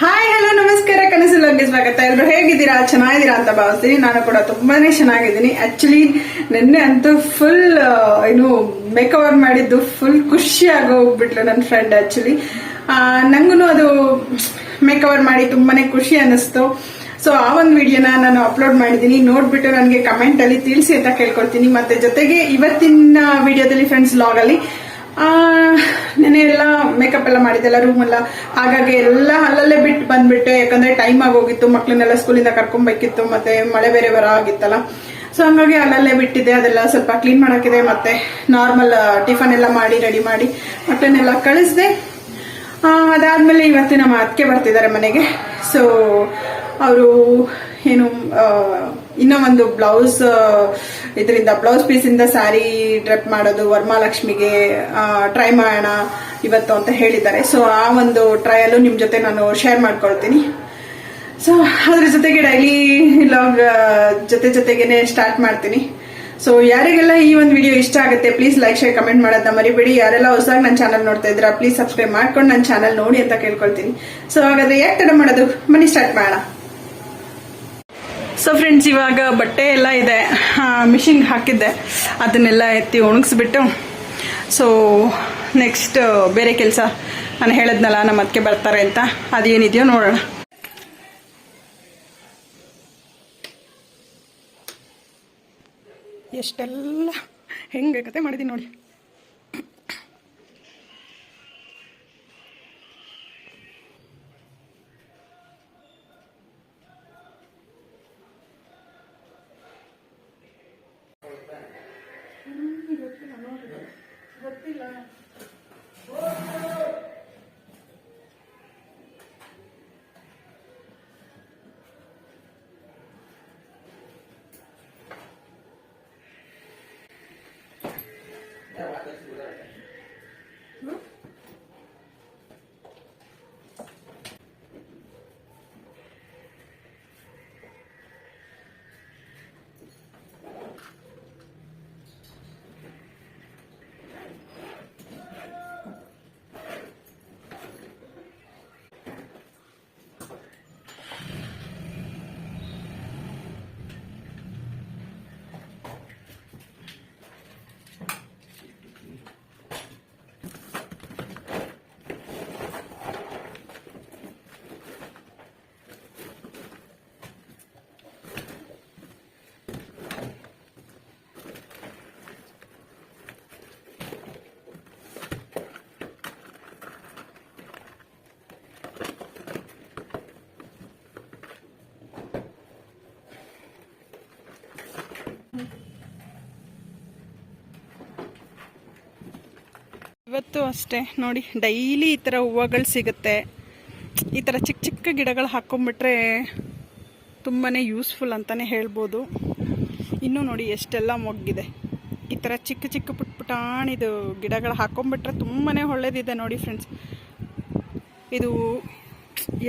Hi hello ನಮಸ್ಕಾರ, ಕನಸು ಲಗ್ಗೆ ಸ್ವಾಗತ. ಎಲ್ಲರೂ ಹೇಗಿದ್ದೀರಾ? ಚೆನ್ನಾಗಿದ್ದೀರಾ ಅಂತ ಭಾವಿಸ್ತೀನಿ. ನಾನು ಕೂಡ ತುಂಬಾನೇ ಚೆನ್ನಾಗಿದ್ದೀನಿ. ಆಕ್ಚುಲಿ ನಿನ್ನೆ ಅಂತೂ ಫುಲ್ ಮೇಕ್ ಓವರ್ ಮಾಡಿದ್ದು ಫುಲ್ ಖುಷಿಯಾಗಿ ಹೋಗ್ಬಿಟ್ಲು ನನ್ನ ಫ್ರೆಂಡ್. ಆಕ್ಚುಲಿ ನಂಗೂ ಅದು ಮೇಕ್ ಓವರ್ ಮಾಡಿ ತುಂಬಾನೇ ಖುಷಿ ಅನಿಸ್ತು. ಸೊ ಆ ಒಂದು ವಿಡಿಯೋನ ನಾನು ಅಪ್ಲೋಡ್ ಮಾಡಿದ್ದೀನಿ. ನೋಡ್ಬಿಟ್ಟು ನನಗೆ ಕಮೆಂಟ್ ಅಲ್ಲಿ ತಿಳಿಸಿ ಅಂತ ಕೇಳ್ಕೊಳ್ತೀನಿ. ಮತ್ತೆ ಜೊತೆಗೆ ಇವತ್ತಿನ ವಿಡಿಯೋದಲ್ಲಿ ಫ್ರೆಂಡ್ಸ್ ವ್ಲಾಗ್ ಅಲ್ಲಿ ನೆನೆ ಎಲ್ಲ ಮೇಕಪ್ ಎಲ್ಲ ಮಾಡಿದ್ದೆಲ್ಲ ರೂಮ್ ಎಲ್ಲ, ಹಾಗಾಗಿ ಎಲ್ಲ ಅಲ್ಲಲ್ಲೇ ಬಿಟ್ಟು ಬಂದ್ಬಿಟ್ಟೆ. ಯಾಕಂದ್ರೆ ಟೈಮ್ ಆಗೋಗಿತ್ತು, ಮಕ್ಳನ್ನೆಲ್ಲ ಸ್ಕೂಲಿಂದ ಕರ್ಕೊಂಡ್ಬೇಕಿತ್ತು, ಮತ್ತೆ ಮಳೆ ಬೇರೆ ಬರ ಆಗಿತ್ತಲ್ಲ. ಸೊ ಹಂಗಾಗಿ ಅಲ್ಲಲ್ಲೇ ಬಿಟ್ಟಿದ್ದೆ. ಅದೆಲ್ಲ ಸ್ವಲ್ಪ ಕ್ಲೀನ್ ಮಾಡಾಕಿದೆ. ಮತ್ತೆ ನಾರ್ಮಲ್ ಟಿಫನ್ ಎಲ್ಲ ಮಾಡಿ ರೆಡಿ ಮಾಡಿ ಮಕ್ಕಳನ್ನೆಲ್ಲ ಕಳಿಸ್ದೆ. ಅದಾದ್ಮೇಲೆ ಇವತ್ತು ನಮ್ಮ ಅತ್ತಿಗೆ ಬರ್ತಿದ್ದಾರೆ ಮನೆಗೆ. ಸೊ ಅವರು ಏನು ಇನ್ನೂ ಒಂದು ಬ್ಲೌಸ್ ಇದರಿಂದ ಬ್ಲೌಸ್ ಪೀಸ್ ಇಂದ ಸ್ಯಾರಿ ಡ್ರೆಪ್ ಮಾಡೋದು ವರಮಹಾಲಕ್ಷ್ಮಿಗೆ ಟ್ರೈ ಮಾಡೋಣ ಇವತ್ತು ಅಂತ ಹೇಳಿದ್ದಾರೆ. ಸೊ ಆ ಒಂದು ಟ್ರಯಲ್ ನಿಮ್ ಜೊತೆ ನಾನು ಶೇರ್ ಮಾಡ್ಕೊಳ್ತೀನಿ. ಸೊ ಅದ್ರ ಜೊತೆಗೆ ಡೈಲಿ ವ್ಲಾಗ್ ಜೊತೆಗೇನೆ ಸ್ಟಾರ್ಟ್ ಮಾಡ್ತೀನಿ. ಸೊ ಯಾರಿಗೆಲ್ಲ ಈ ಒಂದು ವಿಡಿಯೋ ಇಷ್ಟ ಆಗುತ್ತೆ ಪ್ಲೀಸ್ ಲೈಕ್ ಶೇರ್ ಕಮೆಂಟ್ ಮಾಡೋದನ್ನ ಮರಿಬೇಡಿ. ಯಾರೆಲ್ಲ ಹೊಸದಾಗಿ ನನ್ನ ಚಾನಲ್ ನೋಡ್ತಾ ಇದ್ದೀರಾ ಪ್ಲೀಸ್ ಸಬ್ಸ್ಕ್ರೈಬ್ ಮಾಡ್ಕೊಂಡು ನನ್ನ ಚಾನಲ್ ನೋಡಿ ಅಂತ ಕೇಳ್ಕೊಳ್ತೀನಿ. ಸೊ ಹಾಗಾದ್ರೆ ಯಾಕೆ ತಡ ಮಾಡೋದು, ಬನ್ನಿ ಸ್ಟಾರ್ಟ್ ಮಾಡೋಣ. ಸೊ ಫ್ರೆಂಡ್ಸ್, ಇವಾಗ ಬಟ್ಟೆ ಎಲ್ಲ ಇದೆ, ಮಿಷಿನ್ಗೆ ಹಾಕಿದ್ದೆ, ಅದನ್ನೆಲ್ಲ ಎತ್ತಿ ಒಣಗಿಸ್ಬಿಟ್ಟು ಸೊ ನೆಕ್ಸ್ಟ್ ಬೇರೆ ಕೆಲಸ ನಾನು ಹೇಳಿದ್ನಲ್ಲ ನಮ್ಮ ಅದಕ್ಕೆ ಬರ್ತಾರೆ ಅಂತ, ಅದೇನಿದೆಯೋ ನೋಡೋಣ. ಎಷ್ಟೆಲ್ಲ ಹೆಂಗೆ ಕತೆ ಮಾಡಿದ್ದೀನಿ ನೋಡಿ. ಗೊತ್ತಿಲ್ಲ ಇವತ್ತು ಅಷ್ಟೇ ನೋಡಿ, ಡೈಲಿ ಈ ಥರ ಹೂವುಗಳು ಸಿಗುತ್ತೆ. ಈ ಥರ ಚಿಕ್ಕ ಚಿಕ್ಕ ಗಿಡಗಳು ಹಾಕ್ಕೊಂಬಿಟ್ರೆ ತುಂಬಾ ಯೂಸ್ಫುಲ್ ಅಂತಲೇ ಹೇಳ್ಬೋದು. ಇನ್ನೂ ನೋಡಿ ಎಷ್ಟೆಲ್ಲ ಮೊಗ್ಗಿದೆ. ಈ ಥರ ಚಿಕ್ಕ ಚಿಕ್ಕ ಪುಟ್ಟಾಣಿದು ಗಿಡಗಳು ಹಾಕ್ಕೊಂಬಿಟ್ರೆ ತುಂಬಾ ಒಳ್ಳೇದಿದೆ ನೋಡಿ ಫ್ರೆಂಡ್ಸ್. ಇದು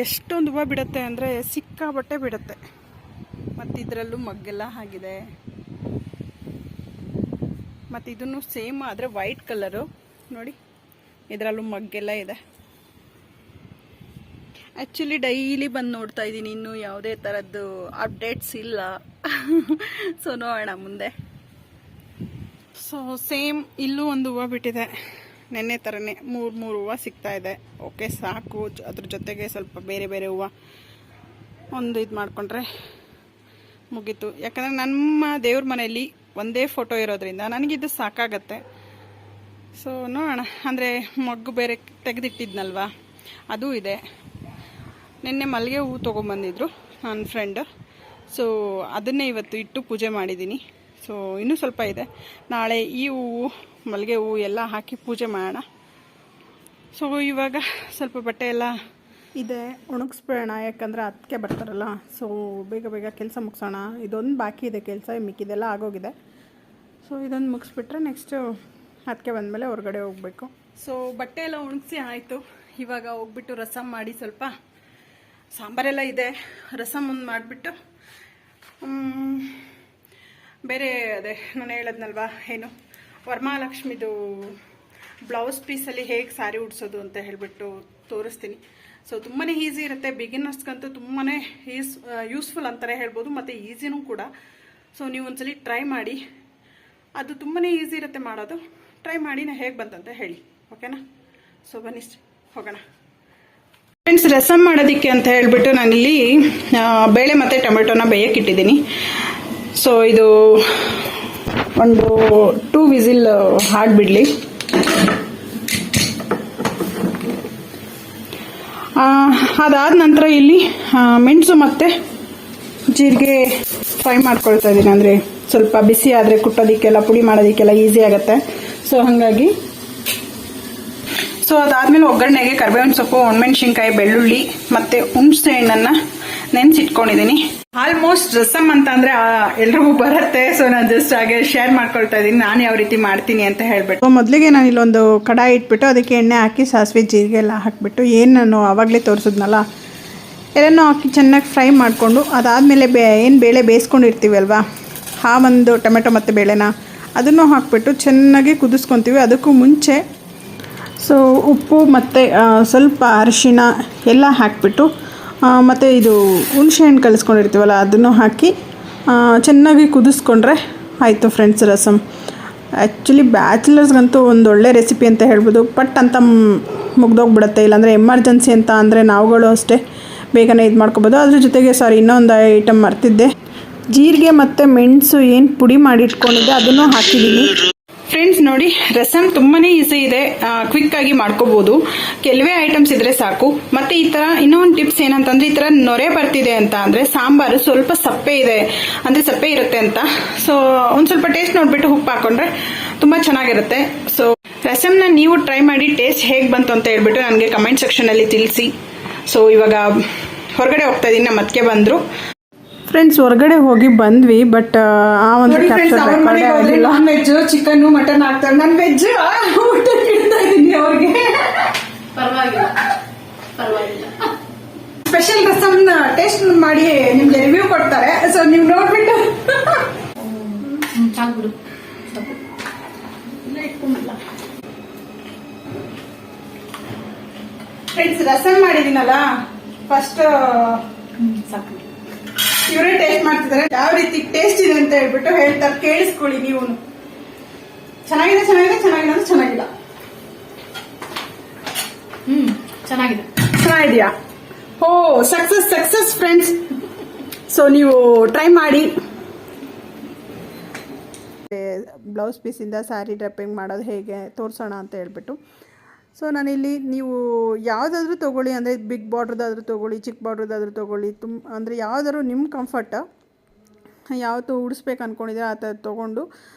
ಎಷ್ಟೊಂದು ಹೂವು ಬಿಡುತ್ತೆ ಅಂದರೆ ಸಿಕ್ಕಾಬಟ್ಟೆ ಬಿಡುತ್ತೆ. ಮತ್ತು ಇದರಲ್ಲೂ ಮೊಗ್ಗೆಲ್ಲ ಆಗಿದೆ. ಮತ್ತು ಇದನ್ನು ಸೇಮ್ ಆದರೆ ವೈಟ್ ಕಲರು ನೋಡಿ, ಇದರಲ್ಲೂ ಮಗ್ಗೆಲ್ಲ ಇದೆ. ಆ್ಯಕ್ಚುಲಿ ಡೈಲಿ ಬಂದು ನೋಡ್ತಾ ಇದ್ದೀನಿ, ಇನ್ನೂ ಯಾವುದೇ ಥರದ್ದು ಅಪ್ಡೇಟ್ಸ್ ಇಲ್ಲ. ಸೊ ನೋಡೋಣ ಮುಂದೆ. ಸೊ ಸೇಮ್ ಇಲ್ಲೂ ಒಂದು ಹೂವು ಬಿಟ್ಟಿದೆ, ನೆನ್ನೆ ಥರನೇ ಮೂರು ಹೂವು ಸಿಗ್ತಾ ಇದೆ. ಓಕೆ ಸಾಕು. ಅದ್ರ ಜೊತೆಗೆ ಸ್ವಲ್ಪ ಬೇರೆ ಬೇರೆ ಹೂವು ಒಂದು ಇದು ಮಾಡಿಕೊಂಡ್ರೆ ಮುಗೀತು. ಯಾಕಂದರೆ ನಮ್ಮ ದೇವ್ರ ಮನೆಯಲ್ಲಿ ಒಂದೇ ಫೋಟೋ ಇರೋದ್ರಿಂದ ನನಗಿದು ಸಾಕಾಗತ್ತೆ. ಸೊ ನೋಡೋಣ. ಅಂದರೆ ಮೊಗ್ಗು ಬೇರೆ ತೆಗೆದಿಟ್ಟಿದ್ನಲ್ವ, ಅದೂ ಇದೆ. ನಿನ್ನೆ ಮಲ್ಲಿಗೆ ಹೂವು ತೊಗೊಂಬಂದಿದ್ರು ನನ್ನ ಫ್ರೆಂಡ್. ಸೊ ಅದನ್ನೇ ಇವತ್ತು ಇಟ್ಟು ಪೂಜೆ ಮಾಡಿದ್ದೀನಿ. ಸೊ ಇನ್ನೂ ಸ್ವಲ್ಪ ಇದೆ. ನಾಳೆ ಈ ಹೂವು ಮಲ್ಲಿಗೆ ಹೂವು ಎಲ್ಲ ಹಾಕಿ ಪೂಜೆ ಮಾಡೋಣ. ಸೊ ಇವಾಗ ಸ್ವಲ್ಪ ಬಟ್ಟೆ ಎಲ್ಲ ಇದೆ, ಒಣಗಿಸ್ಬಿಡೋಣ. ಯಾಕಂದರೆ ಅದಕ್ಕೆ ಬರ್ತಾರಲ್ಲ. ಸೊ ಬೇಗ ಬೇಗ ಕೆಲಸ ಮುಗಿಸೋಣ. ಇದೊಂದು ಬಾಕಿ ಇದೆ ಕೆಲಸ, ಮಿಕ್ಕಿದೆಲ್ಲ ಆಗೋಗಿದೆ. ಸೊ ಇದೊಂದು ಮುಗಿಸ್ಬಿಟ್ರೆ ನೆಕ್ಸ್ಟು ಅದಕ್ಕೆ ಬಂದಮೇಲೆ ಹೊರಗಡೆ ಹೋಗಬೇಕು. ಸೊ ಬಟ್ಟೆ ಎಲ್ಲ ಒಣಗಿಸಿ ಆಯಿತು. ಇವಾಗ ಹೋಗ್ಬಿಟ್ಟು ರಸಮ್ ಮಾಡಿ, ಸ್ವಲ್ಪ ಸಾಂಬಾರೆಲ್ಲ ಇದೆ, ರಸಮ್ ಒಂದು ಮಾಡಿಬಿಟ್ಟು ಬೇರೆ ಅದೇ ನಾನು ಹೇಳದ್ನಲ್ವಾ ಏನು ವರಮಹಾಲಕ್ಷ್ಮಿದು ಬ್ಲೌಸ್ ಪೀಸಲ್ಲಿ ಹೇಗೆ ಸ್ಯಾರಿ ಉಡ್ಸೋದು ಅಂತ ಹೇಳಿಬಿಟ್ಟು ತೋರಿಸ್ತೀನಿ. ಸೊ ತುಂಬಾ ಈಸಿ ಇರುತ್ತೆ, ಬಿಗಿನರ್ಸ್ಗಂತೂ ತುಂಬಾ ಯೂಸ್ಫುಲ್ ಅಂತಲೇ ಹೇಳ್ಬೋದು, ಮತ್ತು ಈಸಿನೂ ಕೂಡ. ಸೊ ನೀವು ಒಂದ್ಸಲಿ ಟ್ರೈ ಮಾಡಿ, ಅದು ತುಂಬಾ ಈಸಿ ಇರುತ್ತೆ ಮಾಡೋದು. ಟ್ರೈ ಮಾಡಿ ನಾ ಹೇಗೆ ಬಂತಂತ ಹೇಳಿ, ಓಕೆನಾ? ಸೊ ಬನ್ನಿ ಹೋಗೋಣ ಫ್ರೆಂಡ್ಸ್. ರಸಮ್ ಮಾಡೋದಕ್ಕೆ ಅಂತ ಹೇಳ್ಬಿಟ್ಟು ನಾನಿಲ್ಲಿ ಬೇಳೆ ಮತ್ತು ಟೊಮೆಟೊನ ಬೇಯಕ್ಕಿಟ್ಟಿದ್ದೀನಿ. ಸೊ ಇದು ಒಂದು 2 ವಿಸಿಲ್ ಹಾಡ್ಬಿಡ್ಲಿ. ಅದಾದ ನಂತರ ಇಲ್ಲಿ ಮೆಣಸು ಮತ್ತು ಜೀರಿಗೆ ಫ್ರೈ ಮಾಡ್ಕೊಳ್ತಾ ಇದ್ದೀನಿ. ಅಂದರೆ ಸ್ವಲ್ಪ ಬಿಸಿ ಆದರೆ ಕುಟ್ಟೋದಕ್ಕೆಲ್ಲ ಪುಡಿ ಮಾಡೋದಕ್ಕೆಲ್ಲ ಈಸಿ ಆಗುತ್ತೆ. ಸೊ ಹಾಗಾಗಿ ಅದಾದಮೇಲೆ ಒಗ್ಗರಣೆಗೆ ಕರಿಬೇವಿನ ಸೊಪ್ಪು, ಒಣಮೆಣಸಿನ್ಕಾಯಿ, ಬೆಳ್ಳುಳ್ಳಿ ಮತ್ತು ಹುಣಸೆ ಹಣ್ಣನ್ನು ನೆನೆಸಿಟ್ಕೊಂಡಿದ್ದೀನಿ. ಆಲ್ಮೋಸ್ಟ್ ರಸಮ್ ಅಂತ ಅಂದರೆ ಎಲ್ರಿಗೂ ಬರುತ್ತೆ. ಸೊ ನಾನು ಜಸ್ಟ್ ಹಾಗೆ ಶೇರ್ ಮಾಡ್ಕೊಳ್ತಾ ಇದ್ದೀನಿ ನಾನು ಯಾವ ರೀತಿ ಮಾಡ್ತೀನಿ ಅಂತ ಹೇಳ್ಬಿಟ್ಟು. ಮೊದಲಿಗೆ ನಾನು ಇಲ್ಲೊಂದು ಕಡಾಯಿ ಇಟ್ಬಿಟ್ಟು ಅದಕ್ಕೆ ಎಣ್ಣೆ ಹಾಕಿ ಸಾಸಿವೆ ಜೀರಿಗೆ ಎಲ್ಲ ಹಾಕಿಬಿಟ್ಟು ಏನು ನಾನು ಆವಾಗಲೇ ತೋರಿಸಿದ್ನಲ್ಲ ಎಲ್ಲನೂ ಹಾಕಿ ಚೆನ್ನಾಗಿ ಫ್ರೈ ಮಾಡಿಕೊಂಡು, ಅದಾದಮೇಲೆ ಏನು ಬೇಳೆ ಬೇಯಿಸ್ಕೊಂಡಿರ್ತೀವಿ ಅಲ್ವಾ, ಆ ಒಂದು ಟೊಮೆಟೊ ಮತ್ತು ಬೇಳೆನ ಅದನ್ನು ಹಾಕಿಬಿಟ್ಟು ಚೆನ್ನಾಗಿ ಕುದಿಸ್ಕೊತೀವಿ. ಅದಕ್ಕೂ ಮುಂಚೆ ಸೊ ಉಪ್ಪು ಮತ್ತು ಸ್ವಲ್ಪ ಅರಿಶಿಣ ಎಲ್ಲ ಹಾಕಿಬಿಟ್ಟು ಮತ್ತು ಇದು ಹುಣಸೆಹಣ್ಣು ಕಲಿಸ್ಕೊಂಡಿರ್ತೀವಲ್ಲ ಅದನ್ನು ಹಾಕಿ ಚೆನ್ನಾಗಿ ಕುದಿಸ್ಕೊಂಡ್ರೆ ಆಯಿತು ಫ್ರೆಂಡ್ಸ್ ರಸಮ್. ಆ್ಯಕ್ಚುಲಿ ಬ್ಯಾಚುಲರ್ಸ್ಗಂತೂ ಒಂದು ಒಳ್ಳೆ ರೆಸಿಪಿ ಅಂತ ಹೇಳ್ಬೋದು. ಪಟ್ ಅಂತ ಮುಗ್ದೋಗ್ಬಿಡುತ್ತೆ. ಇಲ್ಲಾಂದರೆ ಎಮರ್ಜೆನ್ಸಿ ಅಂತ ಅಂದರೆ ನಾವುಗಳು ಅಷ್ಟೇ ಬೇಗನೆ ಇದು ಮಾಡ್ಕೊಬೋದು. ಅದ್ರ ಜೊತೆಗೆ ಇನ್ನೊಂದು ಐಟಮ್ ಮರ್ತಿದ್ದೆ, ಜೀರಿಗೆ ಮತ್ತು ಮೆಣಸು ಏನು ಪುಡಿ ಮಾಡಿ ಇಟ್ಕೊಂಡಿದ್ದೆ ಅದನ್ನು ಹಾಕಿದ್ದೀನಿ ಫ್ರೆಂಡ್ಸ್. ನೋಡಿ, ರಸಮ್ ತುಂಬಾ ಈಸಿ ಇದೆ, ಕ್ವಿಕ್ಕಾಗಿ ಮಾಡ್ಕೋಬೋದು. ಕೆಲವೇ ಐಟಮ್ಸ್ ಇದ್ರೆ ಸಾಕು. ಮತ್ತು ಈ ಥರ ಇನ್ನೊಂದು ಟಿಪ್ಸ್ ಏನಂತಂದರೆ, ಈ ಥರ ನೊರೆ ಬರ್ತಿದೆ ಅಂತ ಅಂದರೆ ಸಾಂಬಾರು ಸ್ವಲ್ಪ ಸಪ್ಪೆ ಇದೆ, ಅಂದರೆ ಸಪ್ಪೆ ಇರುತ್ತೆ ಅಂತ. ಸೊ ಒಂದು ಸ್ವಲ್ಪ ಟೇಸ್ಟ್ ನೋಡಿಬಿಟ್ಟು ಉಪ್ಪು ಹಾಕೊಂಡ್ರೆ ತುಂಬ ಚೆನ್ನಾಗಿರುತ್ತೆ. ಸೊ ರಸಮ್ನ ನೀವು ಟ್ರೈ ಮಾಡಿ ಟೇಸ್ಟ್ ಹೇಗೆ ಬಂತು ಅಂತ ಹೇಳ್ಬಿಟ್ಟು ನನಗೆ ಕಮೆಂಟ್ ಸೆಕ್ಷನಲ್ಲಿ ತಿಳಿಸಿ. ಸೊ ಇವಾಗ ಹೊರಗಡೆ ಹೋಗ್ತಾ ಇದ್ದೀನಿ, ನಮ್ಮ ಅತ್ತಿಗೆ ಬಂದರು ಫ್ರೆಂಡ್ಸ್. ಹೊರಗಡೆ ಹೋಗಿ ಬಂದ್ವಿ, ಬಟ್ ಆ ಒಂದು ನಾನ್ ವೆಜ್ ಚಿಕನ್ ಮಟನ್ ಹಾಕ್ತಾರೆ. ನಾನು ವೆಜ್ ಊಟ ಇಡ್ತಾ ಇದ್ದೀನಿ ಅವ್ರಿಗೆ. ಪರವಾಗಿಲ್ಲ ಸ್ಪೆಷಲ್ ರಸಮ್ ಟೇಸ್ಟ್ ಮಾಡಿ ನಿಮ್ಗೆ ರಿವ್ಯೂ ಕೊಡ್ತಾರೆ. ಸೊ ನೀವು ನೋಡ್ಬಿಟ್ಟು ಫ್ರೆಂಡ್ಸ್, ರಸಮ್ ಮಾಡಿದೀನಲ್ಲ ಫಸ್ಟ್ ಇವರೇ ಟೇಸ್ಟ್ ಮಾಡ್ತಿದ್ದಾರೆ. ಯಾವ ರೀತಿ ಟೇಸ್ಟ್ ಇದೆ ಅಂತ ಹೇಳ್ಬಿಟ್ಟು ಹೇಳ್ತಾರೆ, ಕೇಳಿಸ್ಕೊಳ್ಳಿ ನೀವು. ಚೆನ್ನಾಗಿದೆ ಚೆನ್ನಾಗಿದೆ ಚೆನ್ನಾಗಿದೆ ಅಂದ್ರೆ ಚೆನ್ನಾಗಿಲ್ಲ. ಚೆನ್ನಾಗಿದೆಯಾ? ಓ ಸಕ್ಸಸ್ ಸಕ್ಸಸ್ ಫ್ರೆಂಡ್ಸ್. ಸೊ ನೀವು ಟ್ರೈ ಮಾಡಿ. ಬ್ಲೌಸ್ ಪೀಸಿಂದ ಸ್ಯಾರಿ ಡ್ರೆಪ್ಪಿಂಗ್ ಮಾಡೋದು ಹೇಗೆ ತೋರಿಸೋಣ ಅಂತ ಹೇಳ್ಬಿಟ್ಟು. ಸೊ ನಾನಿಲ್ಲಿ ನೀವು ಯಾವುದಾದ್ರೂ ತೊಗೊಳ್ಳಿ, ಅಂದರೆ ಬಿಗ್ ಬಾರ್ಡ್ರದಾದ್ರೂ ತೊಗೊಳ್ಳಿ, ಚಿಕ್ಕ ಬಾರ್ಡ್ರದಾದ್ರೂ ತೊಗೊಳ್ಳಿ, ಅಂದರೆ ಯಾವುದಾದ್ರೂ ನಿಮ್ಮ ಕಂಫರ್ಟ ಯಾವತ್ತು ಉಡಿಸ್ಬೇಕು ಅಂದ್ಕೊಂಡಿದ್ರೆ ಆ ಥರ ತೊಗೊಂಡು.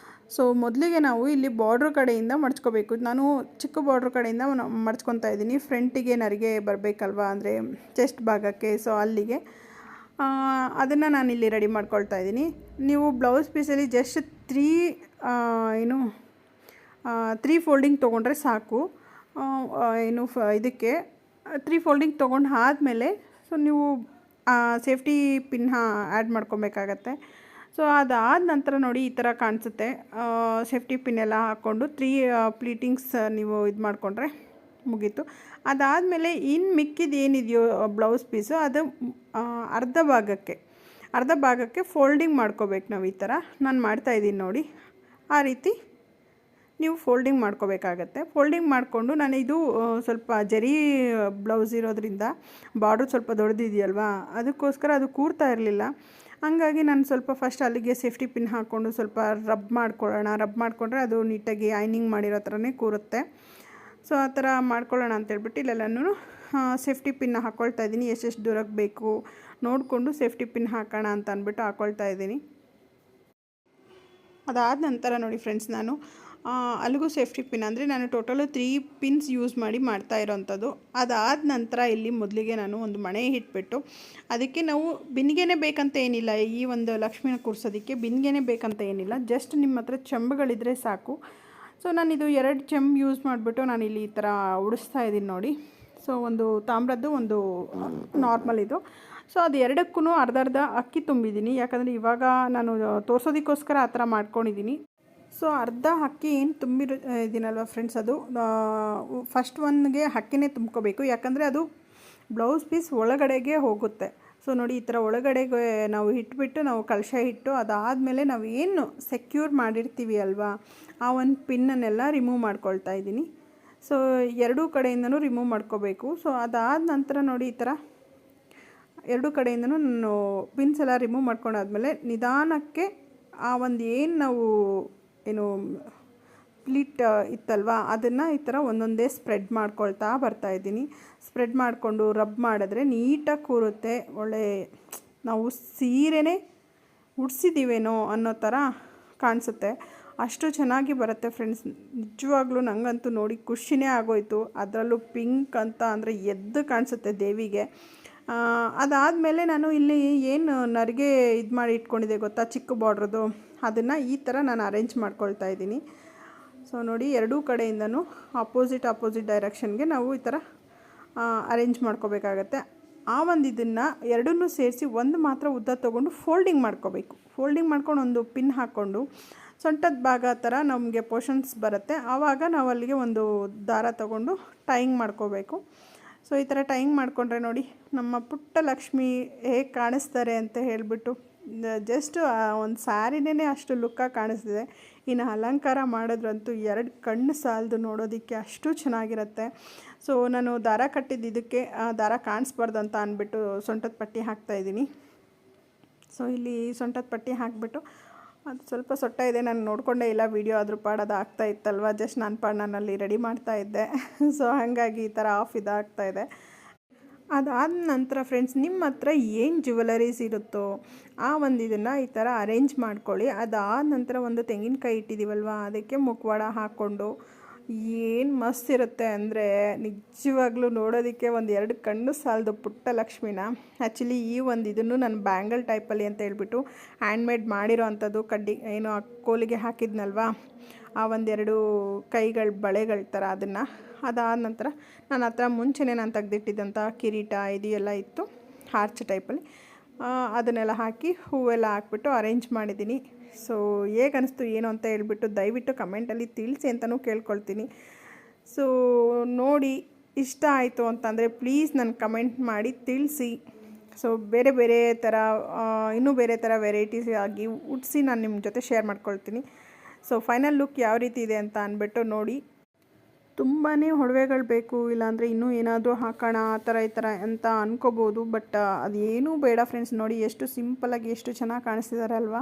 ಸೊ ಮೊದಲಿಗೆ ನಾವು ಇಲ್ಲಿ ಬಾರ್ಡ್ರ್ ಕಡೆಯಿಂದ ಮಡ್ಚ್ಕೋಬೇಕು. ನಾನು ಚಿಕ್ಕ ಬಾರ್ಡ್ರ್ ಕಡೆಯಿಂದ ಮಡ್ಚ್ಕೊತಾ ಇದ್ದೀನಿ. ಫ್ರಂಟಿಗೆ ನರಿಗೆ ಬರಬೇಕಲ್ವ, ಅಂದರೆ ಚೆಸ್ಟ್ ಭಾಗಕ್ಕೆ. ಸೊ ಅಲ್ಲಿಗೆ ಅದನ್ನು ನಾನಿಲ್ಲಿ ರೆಡಿ ಮಾಡ್ಕೊಳ್ತಾ ಇದ್ದೀನಿ. ನೀವು ಬ್ಲೌಸ್ ಪೀಸಲ್ಲಿ ಜಸ್ಟ್ 3 ಫೋಲ್ಡಿಂಗ್ ತೊಗೊಂಡ್ರೆ ಸಾಕು. ಇದಕ್ಕೆ 3 ಫೋಲ್ಡಿಂಗ್ ತೊಗೊಂಡು ಆದಮೇಲೆ ಸೊ ನೀವು ಸೇಫ್ಟಿ ಪಿನ್ ಆ್ಯಡ್ ಮಾಡ್ಕೊಬೇಕಾಗತ್ತೆ. ಸೊ ಅದಾದ ನಂತರ ನೋಡಿ ಈ ಥರ ಕಾಣಿಸುತ್ತೆ. ಸೇಫ್ಟಿ ಪಿನ್ ಎಲ್ಲ ಹಾಕ್ಕೊಂಡು 3 ಪ್ಲೀಟಿಂಗ್ಸ್ ನೀವು ಇದು ಮಾಡಿಕೊಂಡ್ರೆ ಮುಗೀತು. ಅದಾದಮೇಲೆ ಇನ್ನು ಮಿಕ್ಕಿದ್ದು ಏನಿದೆಯೋ ಬ್ಲೌಸ್ ಪೀಸು ಅದು ಅರ್ಧ ಭಾಗಕ್ಕೆ ಫೋಲ್ಡಿಂಗ್ ಮಾಡ್ಕೋಬೇಕು ನಾವು. ಈ ಥರ ನಾನು ಮಾಡ್ತಾಯಿದ್ದೀನಿ ನೋಡಿ, ಆ ರೀತಿ ನೀವು ಫೋಲ್ಡಿಂಗ್ ಮಾಡ್ಕೋಬೇಕಾಗತ್ತೆ. ಫೋಲ್ಡಿಂಗ್ ಮಾಡಿಕೊಂಡು ನಾನು ಇದು ಸ್ವಲ್ಪ ಜರಿ ಬ್ಲೌಸ್ ಇರೋದ್ರಿಂದ ಬಾರ್ಡ್ರ್ ಸ್ವಲ್ಪ ದೊಡ್ಡದಿದೆಯಲ್ವಾ, ಅದಕ್ಕೋಸ್ಕರ ಅದು ಕೂರ್ತಾ ಇರಲಿಲ್ಲ. ಹಂಗಾಗಿ ನಾನು ಸ್ವಲ್ಪ ಫಸ್ಟ್ ಅಲ್ಲಿಗೆ ಸೇಫ್ಟಿ ಪಿನ್ ಹಾಕ್ಕೊಂಡು ಸ್ವಲ್ಪ ರಬ್ ಮಾಡಿಕೊಂಡ್ರೆ ಅದು ನೀಟಾಗಿ ಐನಿಂಗ್ ಮಾಡಿರೋ ಥರನೇ ಕೂರುತ್ತೆ. ಸೊ ಆ ಥರ ಮಾಡ್ಕೊಳ್ಳೋಣ ಅಂತೇಳ್ಬಿಟ್ಟು ಇಲ್ಲೆಲ್ಲನೂ ಸೇಫ್ಟಿ ಪಿನ್ನ ಹಾಕ್ಕೊಳ್ತಾ ಇದ್ದೀನಿ. ಎಷ್ಟೆಷ್ಟು ದೂರಕ್ಕೆ ಬೇಕು ನೋಡಿಕೊಂಡು ಸೇಫ್ಟಿ ಪಿನ್ ಹಾಕೋಣ ಅಂತ ಅಂದ್ಬಿಟ್ಟು ಹಾಕ್ಕೊಳ್ತಾ ಇದ್ದೀನಿ. ಅದಾದ ನಂತರ ನೋಡಿ ಫ್ರೆಂಡ್ಸ್, ನಾನು ಅಲ್ಲಿಗೂ ಸೇಫ್ಟಿ ಪಿನ್ ಅಂದರೆ ನಾನು ಟೋಟಲು 3 ಪಿನ್ಸ್ ಯೂಸ್ ಮಾಡಿ ಮಾಡ್ತಾ ಇರೋವಂಥದ್ದು. ಅದಾದ ನಂತರ ಇಲ್ಲಿ ಮೊದಲಿಗೆ ನಾನು ಒಂದು ಮಣೆ ಇಟ್ಬಿಟ್ಟು ಅದಕ್ಕೆ ನಾವು ಬಿನ್ಗೆನೇ ಬೇಕಂತ ಏನಿಲ್ಲ. ಈ ಒಂದು ಲಕ್ಷ್ಮಿನ ಕೂರಿಸೋದಕ್ಕೆ ಬಿನ್ಗೆನೇ ಬೇಕಂತ ಏನಿಲ್ಲ, ಜಸ್ಟ್ ನಿಮ್ಮ ಹತ್ರ ಚೆಂಬುಗಳಿದ್ರೆ ಸಾಕು. ಸೊ ನಾನಿದು 2 ಚೆಂಬು ಯೂಸ್ ಮಾಡಿಬಿಟ್ಟು ನಾನಿಲ್ಲಿ ಈ ಥರ ಉಡಿಸ್ತಾ ಇದ್ದೀನಿ ನೋಡಿ. ಸೊ ಒಂದು ತಾಮ್ರದ್ದು, ಒಂದು ನಾರ್ಮಲ್ ಇದು. ಸೊ ಅದು ಎರಡಕ್ಕೂ ಅರ್ಧ ಅಕ್ಕಿ ತುಂಬಿದ್ದೀನಿ, ಯಾಕಂದರೆ ಇವಾಗ ನಾನು ತೋರಿಸೋದಕ್ಕೋಸ್ಕರ ಆ ಥರ ಮಾಡ್ಕೊಂಡಿದ್ದೀನಿ. ಸೊ ಅರ್ಧ ಅಕ್ಕಿ ಏನು ತುಂಬಿದ್ದೀನಲ್ವ ಫ್ರೆಂಡ್ಸ್, ಅದು ಫಸ್ಟ್ ಒನ್ಗೆ ಅಕ್ಕಿನೇ ತುಂಬ್ಕೋಬೇಕು. ಯಾಕಂದರೆ ಅದು ಬ್ಲೌಸ್ ಪೀಸ್ ಒಳಗಡೆಗೆ ಹೋಗುತ್ತೆ. ಸೊ ನೋಡಿ ಈ ಥರ ಒಳಗಡೆಗೆ ನಾವು ಇಟ್ಬಿಟ್ಟು ನಾವು ಕಳಶ ಇಟ್ಟು ಅದಾದಮೇಲೆ ನಾವು ಏನು ಸೆಕ್ಯೂರ್ ಮಾಡಿರ್ತೀವಿ ಅಲ್ವಾ, ಆ ಒಂದು ಪಿನ್ನನ್ನೆಲ್ಲ ರಿಮೂವ್ ಮಾಡ್ಕೊಳ್ತಾ ಇದ್ದೀನಿ. ಸೊ ಎರಡೂ ಕಡೆಯಿಂದನೂ ರಿಮೂವ್ ಮಾಡ್ಕೋಬೇಕು. ಸೊ ಅದಾದ ನಂತರ ನೋಡಿ ಈ ಥರ ಎರಡೂ ಕಡೆಯಿಂದನೂ ನಾನು ಪಿನ್ಸ್ ಎಲ್ಲ ರಿಮೂವ್ ಮಾಡ್ಕೊಂಡಾದ್ಮೇಲೆ ನಿಧಾನಕ್ಕೆ ಆ ಒಂದು ಏನು ನಾವು ಏನು ಪ್ಲೀಟ್ ಇತ್ತಲ್ವ ಅದನ್ನು ಈ ಥರ ಒಂದೊಂದೇ ಸ್ಪ್ರೆಡ್ ಮಾಡ್ಕೊಳ್ತಾ ಬರ್ತಾಯಿದ್ದೀನಿ. ಸ್ಪ್ರೆಡ್ ಮಾಡಿಕೊಂಡು ರಬ್ ಮಾಡಿದ್ರೆ ನೀಟಾಗಿ ಕೂರುತ್ತೆ. ಒಳ್ಳೆ ನಾವು ಸೀರೆನೇ ಉಡ್ಸಿದ್ದೀವೇನೋ ಅನ್ನೋ ಥರ ಕಾಣಿಸುತ್ತೆ. ಅಷ್ಟು ಚೆನ್ನಾಗಿ ಬರುತ್ತೆ ಫ್ರೆಂಡ್ಸ್. ನಿಜವಾಗ್ಲೂ ನನಗಂತೂ ನೋಡಿ ಖುಷಿನೇ ಆಗೋಯ್ತು. ಅದರಲ್ಲೂ ಪಿಂಕ್ ಅಂತ ಅಂದರೆ ಎದ್ದು ಕಾಣಿಸುತ್ತೆ ದೇವಿಗೆ. ಅದಾದಮೇಲೆ ನಾನು ಇಲ್ಲಿ ಏನು ನರಿಗೆ ಇದು ಮಾಡಿ ಇಟ್ಕೊಂಡಿದ್ದೆ ಗೊತ್ತಾ, ಚಿಕ್ಕ ಬಾರ್ಡ್ರದು, ಅದನ್ನು ಈ ಥರ ನಾನು ಅರೇಂಜ್ ಮಾಡ್ಕೊಳ್ತಾ ಇದ್ದೀನಿ. ಸೊ ನೋಡಿ ಎರಡೂ ಕಡೆಯಿಂದನೂ ಆಪೋಸಿಟ್ ಡೈರೆಕ್ಷನ್ಗೆ ನಾವು ಈ ಥರ ಅರೇಂಜ್ ಮಾಡ್ಕೋಬೇಕಾಗತ್ತೆ. ಆ ಒಂದು ಇದನ್ನು ಎರಡನ್ನೂ ಸೇರಿಸಿ ಒಂದು ಮಾತ್ರ ಉದ್ದ ತೊಗೊಂಡು ಫೋಲ್ಡಿಂಗ್ ಮಾಡ್ಕೋಬೇಕು. ಫೋಲ್ಡಿಂಗ್ ಮಾಡ್ಕೊಂಡು ಒಂದು ಪಿನ್ ಹಾಕ್ಕೊಂಡು ಸೊಂಟದ ಭಾಗ ಥರ ನಮಗೆ ಪೋರ್ಷನ್ಸ್ ಬರುತ್ತೆ. ಆವಾಗ ನಾವು ಅಲ್ಲಿಗೆ ಒಂದು ದಾರ ತೊಗೊಂಡು ಟೈಯಿಂಗ್ ಮಾಡ್ಕೋಬೇಕು. ಸೊ ಈ ಥರ ಟೈಯಿಂಗ್ ಮಾಡಿಕೊಂಡ್ರೆ ನೋಡಿ ನಮ್ಮ ಪುಟ್ಟ ಲಕ್ಷ್ಮಿ ಹೇಗೆ ಕಾಣಿಸ್ತಾರೆ ಅಂತ ಹೇಳಿಬಿಟ್ಟು ಜಸ್ಟ್ ಒಂದು ಸ್ಯಾರಿನೇ ಅಷ್ಟು ಲುಕ್ಕಾಗಿ ಕಾಣಿಸ್ತಿದೆ. ಇನ್ನು ಅಲಂಕಾರ ಮಾಡಿದ್ರಂತೂ ಎರಡು ಕಣ್ಣು ಸಾಲದು ನೋಡೋದಕ್ಕೆ, ಅಷ್ಟು ಚೆನ್ನಾಗಿರುತ್ತೆ. ಸೊ ನಾನು ದಾರ ಕಟ್ಟಿದ್ದು ಇದಕ್ಕೆ ದಾರ ಕಾಣಿಸ್ಬಾರ್ದು ಅಂತ ಅಂದ್ಬಿಟ್ಟು ಸೊಂಟದ ಪಟ್ಟಿ ಹಾಕ್ತಾಯಿದ್ದೀನಿ. ಸೊ ಇಲ್ಲಿ ಸೊಂಟದ ಪಟ್ಟಿ ಹಾಕಿಬಿಟ್ಟು ಅದು ಸ್ವಲ್ಪ ಸೊಟ್ಟ ಇದೆ, ನಾನು ನೋಡಿಕೊಂಡೇ ಇಲ್ಲ, ವೀಡಿಯೋ ಅದ್ರ ಪಾಡು ಅದು ಆಗ್ತಾ ಇತ್ತಲ್ವ, ಜಸ್ಟ್ ನನ್ನ ಪಾಡು ನಾನಲ್ಲಿ ರೆಡಿ ಮಾಡ್ತಾಯಿದ್ದೆ. ಸೊ ಹಾಗಾಗಿ ಈ ಥರ ಆಫ್ ಇದಾಗ್ತಾಯಿದೆ. ಅದಾದ ನಂತರ ಫ್ರೆಂಡ್ಸ್ ನಿಮ್ಮ ಹತ್ರ ಏನು ಜ್ಯುವೆಲರೀಸ್ ಇರುತ್ತೋ ಆ ಒಂದು ಇದನ್ನು ಈ ಥರ ಅರೇಂಜ್ ಮಾಡ್ಕೊಳ್ಳಿ. ಅದಾದ ನಂತರ ಒಂದು ತೆಂಗಿನಕಾಯಿ ಇಟ್ಟಿದ್ದೀವಲ್ವ ಅದಕ್ಕೆ ಮುಖವಾಡ ಹಾಕ್ಕೊಂಡು ಏನು ಮಸ್ತ್ ಇರುತ್ತೆ ಅಂದರೆ ನಿಜವಾಗ್ಲೂ ನೋಡೋದಕ್ಕೆ ಒಂದು ಎರಡು ಕಣ್ಣು ಸಾಲದು ಪುಟ್ಟ ಲಕ್ಷ್ಮಿನ. ಆ್ಯಕ್ಚುಲಿ ಈ ಒಂದು ಇದನ್ನು ನಾನು ಬ್ಯಾಂಗಲ್ ಟೈಪಲ್ಲಿ ಅಂತ ಹೇಳ್ಬಿಟ್ಟು ಹ್ಯಾಂಡ್ಮೇಡ್ ಮಾಡಿರೋ ಅಂಥದ್ದು ಕಡ್ಡಿ ಏನು ಕೋಲಿಗೆ ಹಾಕಿದ್ನಲ್ವ, ಆ ಒಂದೆರಡು ಕೈಗಳ ಬಳೆಗಳ ಥರ ಅದನ್ನು. ಅದಾದ ನಂತರ ನನ್ನ ಹತ್ರ ಮುಂಚೆನೇ ನಾನು ತೆಗೆದಿಟ್ಟಿದ್ದಂಥ ಕಿರೀಟ ಇದು ಎಲ್ಲ ಇತ್ತು ಆರ್ಚ್ ಟೈಪಲ್ಲಿ, ಅದನ್ನೆಲ್ಲ ಹಾಕಿ ಹೂವೆಲ್ಲ ಹಾಕ್ಬಿಟ್ಟು ಅರೇಂಜ್ ಮಾಡಿದ್ದೀನಿ. ಸೊ ಹೇಗೆ ಅನಿಸ್ತು ಏನು ಅಂತ ಹೇಳ್ಬಿಟ್ಟು ದಯವಿಟ್ಟು ಕಮೆಂಟಲ್ಲಿ ತಿಳಿಸಿ ಅಂತಲೂ ಕೇಳ್ಕೊಳ್ತೀನಿ. ಸೊ ನೋಡಿ ಇಷ್ಟ ಆಯಿತು ಅಂತಂದರೆ ಪ್ಲೀಸ್ ನನ್ನ ಕಮೆಂಟ್ ಮಾಡಿ ತಿಳಿಸಿ. ಸೊ ಬೇರೆ ಬೇರೆ ಥರ ಇನ್ನೂ ಬೇರೆ ಥರ ವೆರೈಟೀಸ್ ಆಗಿ ಉಡಿಸಿ ನಾನು ನಿಮ್ಮ ಜೊತೆ ಶೇರ್ ಮಾಡ್ಕೊಳ್ತೀನಿ. ಸೊ ಫೈನಲ್ ಲುಕ್ ಯಾವ ರೀತಿ ಇದೆ ಅಂತ ಅಂದ್ಬಿಟ್ಟು ನೋಡಿ. ತುಂಬಾ ಒಡವೆಗಳು ಬೇಕು, ಇಲ್ಲಾಂದರೆ ಇನ್ನೂ ಏನಾದರೂ ಹಾಕೋಣ ಆ ಥರ ಈ ಥರ ಅಂತ ಅನ್ಕೋಬೋದು. ಬಟ್ ಅದೇನೂ ಬೇಡ ಫ್ರೆಂಡ್ಸ್. ನೋಡಿ ಎಷ್ಟು ಸಿಂಪಲಾಗಿ ಎಷ್ಟು ಚೆನ್ನಾಗಿ ಕಾಣಿಸ್ತಿದ್ದಾರೆ ಅಲ್ವಾ.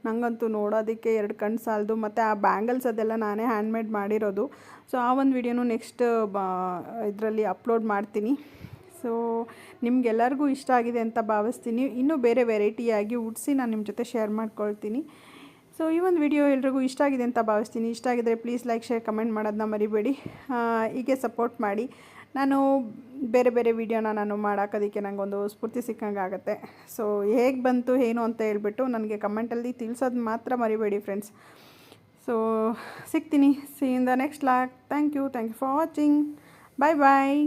ನನಗಂತೂ ನೋಡೋದಕ್ಕೆ ಎರಡು ಕಣ್ಣು ಸಾಲದು. ಮತ್ತು ಆ ಬ್ಯಾಂಗಲ್ಸ್ ಅದೆಲ್ಲ ನಾನೇ ಹ್ಯಾಂಡ್ಮೇಡ್ ಮಾಡಿರೋದು. ಸೊ ಆ ಒಂದು ವಿಡಿಯೋನು ನೆಕ್ಸ್ಟ್ ಇದರಲ್ಲಿ ಅಪ್ಲೋಡ್ ಮಾಡ್ತೀನಿ. ಸೊ ನಿಮಗೆಲ್ಲರಿಗೂ ಇಷ್ಟ ಆಗಿದೆ ಅಂತ ಭಾವಿಸ್ತೀನಿ. ಇನ್ನೂ ಬೇರೆ ವೆರೈಟಿಯಾಗಿ ಉಡಿಸಿ ನಾನು ನಿಮ್ಮ ಜೊತೆ ಶೇರ್ ಮಾಡ್ಕೊಳ್ತೀನಿ. ಸೊ ಈ ಒಂದು ವಿಡಿಯೋ ಎಲ್ರಿಗೂ ಇಷ್ಟ ಆಗಿದೆ ಅಂತ ಭಾವಿಸ್ತೀನಿ. ಇಷ್ಟ ಆಗಿದರೆ ಪ್ಲೀಸ್ ಲೈಕ್ ಶೇರ್ ಕಮೆಂಟ್ ಮಾಡೋದನ್ನ ಮರಿಬೇಡಿ. ಹೀಗೆ ಸಪೋರ್ಟ್ ಮಾಡಿ. ನಾನು ಬೇರೆ ಬೇರೆ ವಿಡಿಯೋನ ನಾನು ಮಾಡೋಕ್ಕೋದಕ್ಕೆ ನನಗೊಂದು ಸ್ಫೂರ್ತಿ ಸಿಕ್ಕಂಗೆ ಆಗುತ್ತೆ. ಸೊ ಹೇಗೆ ಬಂತು ಏನು ಅಂತ ಹೇಳ್ಬಿಟ್ಟು ನನಗೆ ಕಮೆಂಟಲ್ಲಿ ತಿಳಿಸೋದು ಮಾತ್ರ ಮರಿಬೇಡಿ ಫ್ರೆಂಡ್ಸ್. ಸೊ ಸಿಗ್ತೀನಿ see in the next vlog. Thank you for watching. Bye bye.